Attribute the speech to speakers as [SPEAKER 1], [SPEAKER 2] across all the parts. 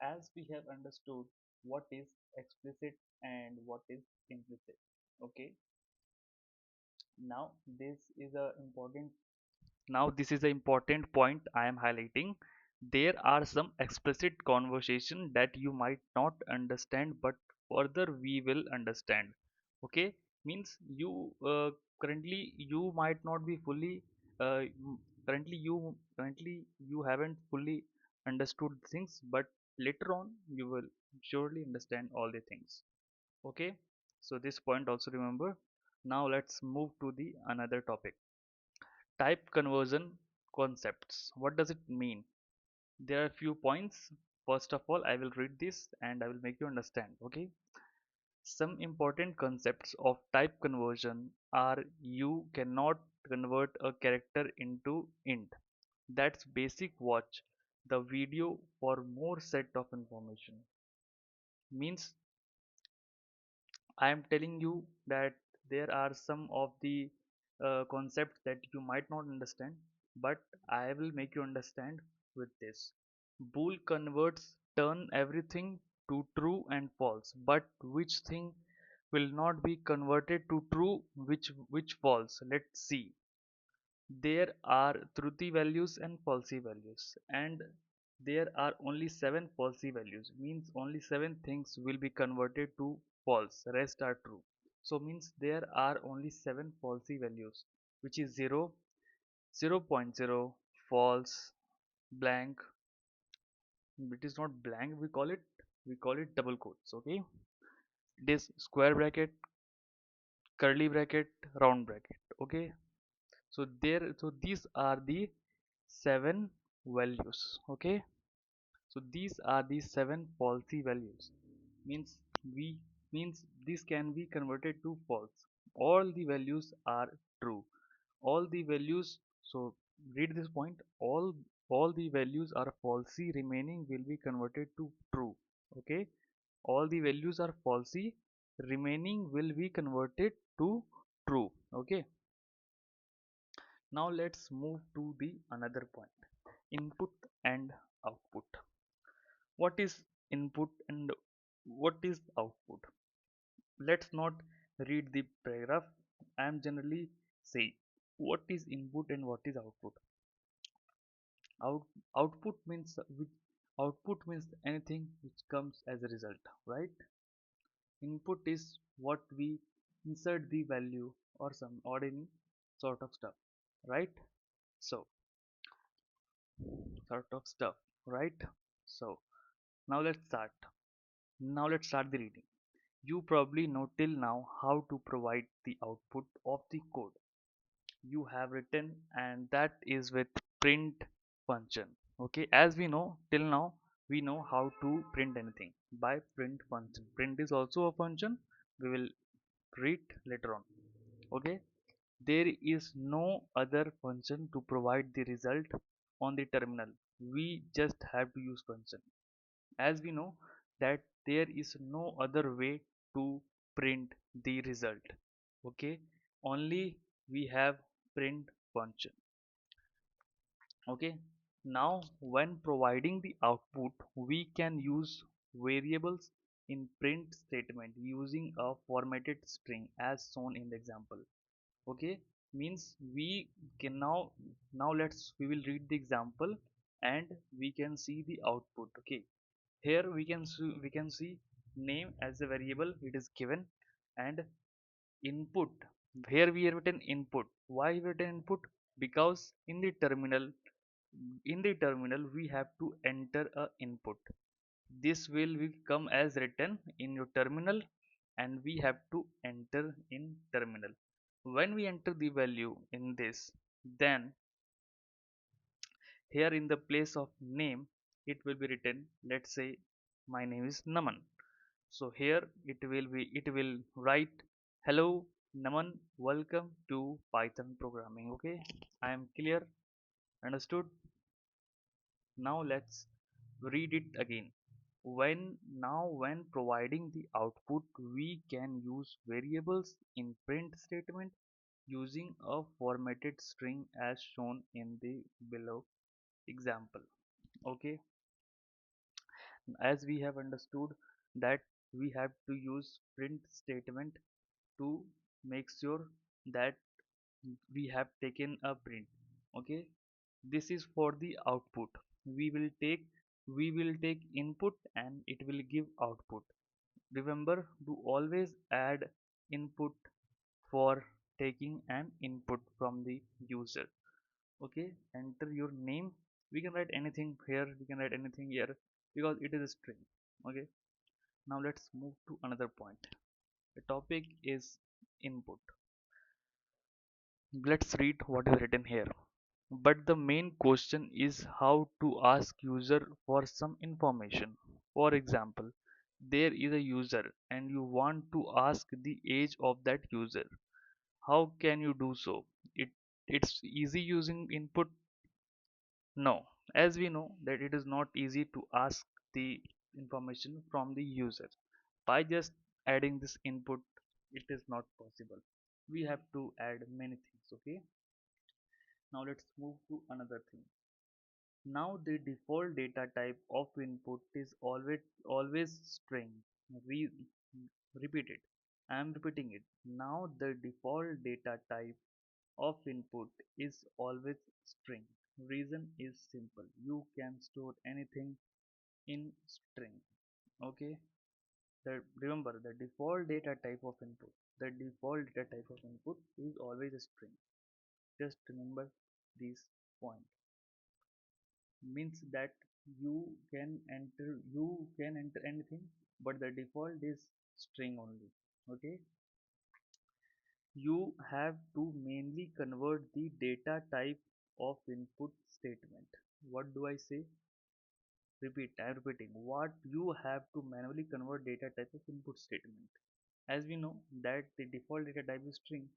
[SPEAKER 1] as we have understood what is explicit and what is implicit. Okay, now this is a important now this is an important point I am highlighting. There are some explicit conversation that you might not understand, but further we will understand. Okay, means currently you might not be fully currently you haven't fully understood things, but later on you will surely understand all the things. Okay, so this point also remember. Now let's move to the another topic, type conversion concepts. What does it mean? There are a few points. First of all, I will read this and I will make you understand. Okay, some important concepts of type conversion are: you cannot convert a character into int. That's basic. Watch the video for more set of information. Means I am telling you that there are some of the concepts that you might not understand, but I will make you understand with this. Bool converts turn everything to true and false, but which thing will not be converted to true, which false? Let's see. There are truthi values and falsy values, and there are only seven falsy values. Means only seven things will be converted to false, rest are true. So means there are only seven falsy values, which is 0, 0.0, false, blank. It is not blank, we call it double quotes. Okay, it is square bracket, curly bracket, round bracket. Okay, so these are the seven values. Okay, so these are the seven falsy values. Means we means this can be converted to false. All the values are true. All the values, so read this point, all the values are falsy, remaining will be converted to true. Okay, all the values are falsy, remaining will be converted to true. Okay, now let's move to the another point, input and output. What is input and what is output? Let's not read the paragraph. I am generally saying what is input and what is output. Out, output means output means anything which comes as a result, right? Input is what we insert the value or some ordinary sort of stuff, right? So sort of stuff, right? So now let's start. Now let's start the reading. You probably know till now how to provide the output of the code you have written, and that is with print function. Okay, as we know till now, we know how to print anything by print function. Print is also a function we will read later on. Okay, there is no other function to provide the result on the terminal. We just have to use function, as we know that there is no other way to print the result. Okay, only we have print function. Okay, now when providing the output we can use variables in print statement using a formatted string as shown in the example. Okay, means we can now we will read the example and we can see the output. Okay, here we can see name as a variable, it is given, and input, here we have written input. Why we written input? Because in the terminal we have to enter a input. This will come as written in your terminal, and we have to enter in terminal. When we enter the value in this, then here in the place of name it will be written, let's say my name is Naman. So here it will write, hello Naman, welcome to Python programming. Okay, I am clear, understood. Now let's read it again. When providing the output we can use variables in print statement using a formatted string as shown in the below example. Okay, As we have understood that we have to use print statement to make sure that we have taken a print. Okay, this is for the output. We will take input and it will give output. Remember to always add input for taking an input from the user. Okay, enter your name. We can write anything here, we can write anything here because it is a string. Okay, now let's move to another point. The topic is input. Let's read what is written here. But the main question is how to ask user for some information. For example, there is a user and you want to ask the age of that user. How can you do so? It's easy using input. No, as we know that it is not easy to ask the information from the user. By just adding this input, it is not possible. We have to add many things, okay? Now let's move to another thing. Now the default data type of input is always string. Re, Repeat it. I am repeating it. Now the default data type of input is always string. Reason is simple. You can store anything in string. Okay. Remember the default data type of input. The default data type of input is always a string. Just remember this point. Means that you can enter anything, but the default is string only. Okay. You have to mainly convert the data type of input statement. What do I say? Repeat, I'm repeating. What you have to manually convert data type of input statement. As we know that the default data type is string.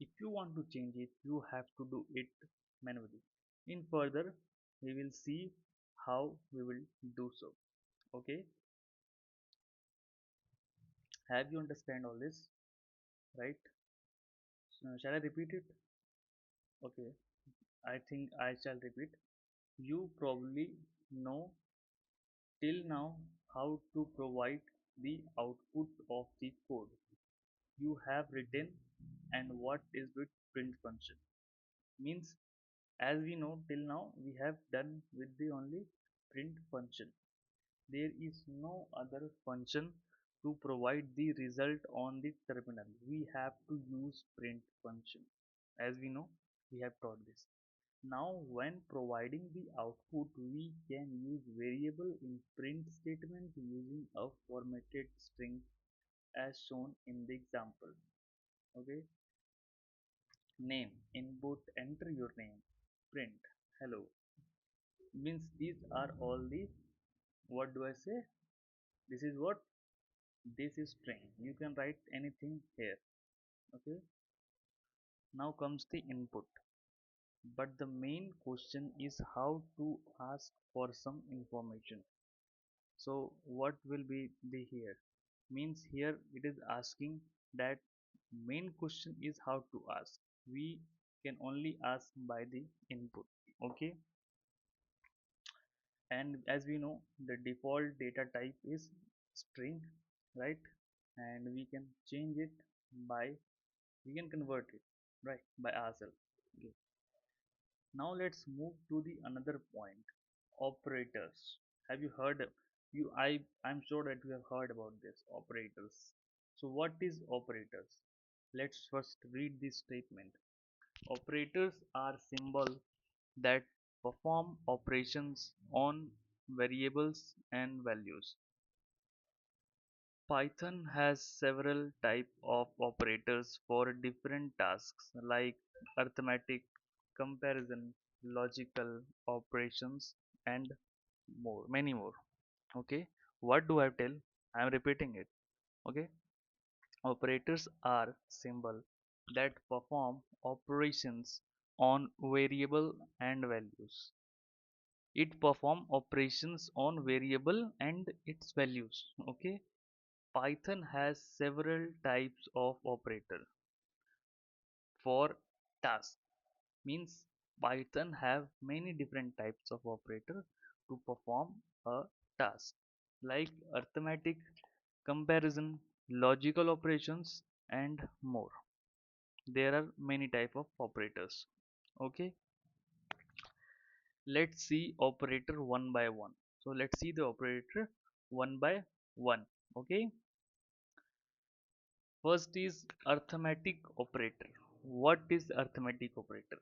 [SPEAKER 1] If you want to change it, you have to do it manually. In further, we will see how we will do so. Okay, have you understand all this, right? So, shall I repeat it? Okay, I think I shall repeat. You probably know till now how to provide the output of the code you have written and what is with print function. Means as we know till now we have done with the only print function. There is no other function to provide the result on the terminal. We have to use print function. As we know, we have taught this. Now when providing the output, we can use variable in print statement using a formatted string as shown in the example. Okay, name, input, enter your name, print, hello. Means these are all the, what do I say? This is what? This is string. You can write anything here. Okay, now comes the input. But the main question is how to ask for some information. So what will be the here? Means here it is asking that main question is how to ask. We can only ask by the input. Okay, and as we know the default data type is string, right? And we can change it by, we can convert it right by ourselves. Okay. Now let's move to the another point, operators. Have you heard you I'm sure that you have heard about this operators. So what is operators? Let's first read this statement. Operators are symbols that perform operations on variables and values. Python has several types of operators for different tasks like arithmetic, comparison, logical operations, and many more. Okay, what do I tell? I am repeating it. Okay, operators are symbols that perform operations on variable and values. It perform operations on variable and its values. Okay, Python has several types of operator for task. Means Python have many different types of operator to perform a task. like arithmetic, comparison, logical operations, and more. There are many type of operators. Okay, let's see operator one by one. So let's see the operator one by one. Okay, first is arithmetic operator. What is arithmetic operator?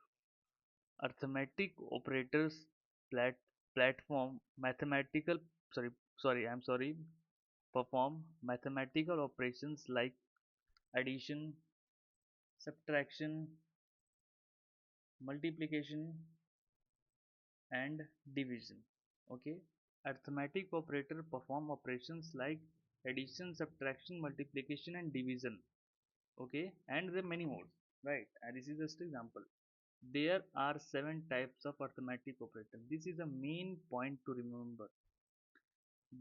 [SPEAKER 1] Arithmetic operators plat platform mathematical I'm sorry, perform mathematical operations like addition, subtraction, multiplication, and division. Okay, arithmetic operator perform operations like addition, subtraction, multiplication, and division. Okay, and there are many more, right? And this is just example. There are seven types of arithmetic operator. This is a main point to remember.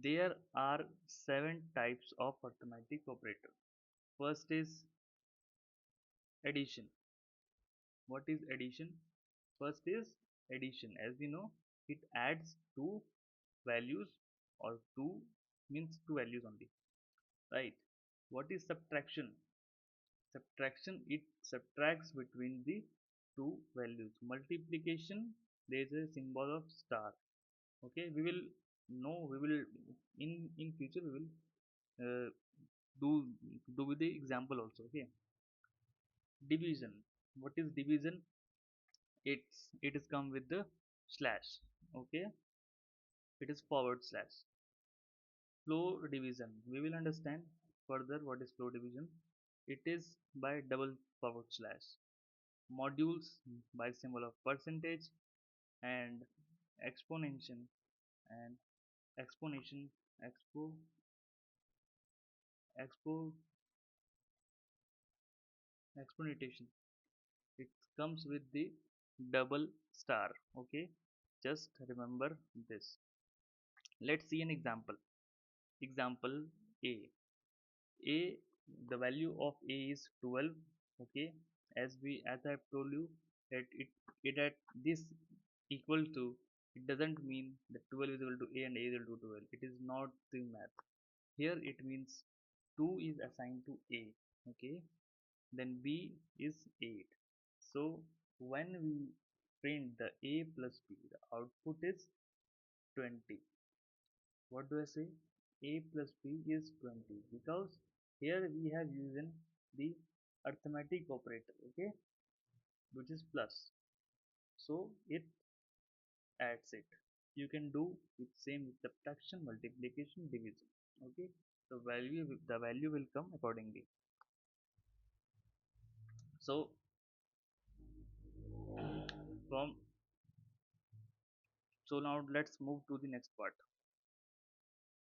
[SPEAKER 1] There are seven types of arithmetic operator. First is addition. What is addition? First is addition. As we know, it adds two values, or two means two values only, right? What is subtraction? Subtraction, it subtracts between the two values. Multiplication, there is a symbol of star. Okay, we will know, we will in future we will uh, do do with the example also. Okay, division. What is division? It is come with the slash. Okay, it is forward slash. Flow division, we will understand further what is flow division. It is by double forward slash. Modules by symbol of percentage, and exponentiation, and exponentiation, expo expo exponentation, it comes with the double star. Okay, just remember this. Let's see an example. Example a. A, the value of a is 12. Okay, as I have told you that it at this equal to, it doesn't mean that 12 is equal to a and a is equal to 12. It is not the math. Here it means 2 is assigned to a. Okay, then b is 8. So when we print the a plus b, the output is 20. What do I say? A plus b is 20, because here we have used the arithmetic operator. Okay, which is plus, so it adds it. You can do with same with subtraction, multiplication, division. Okay, the value will come accordingly. So from so now let's move to the next part.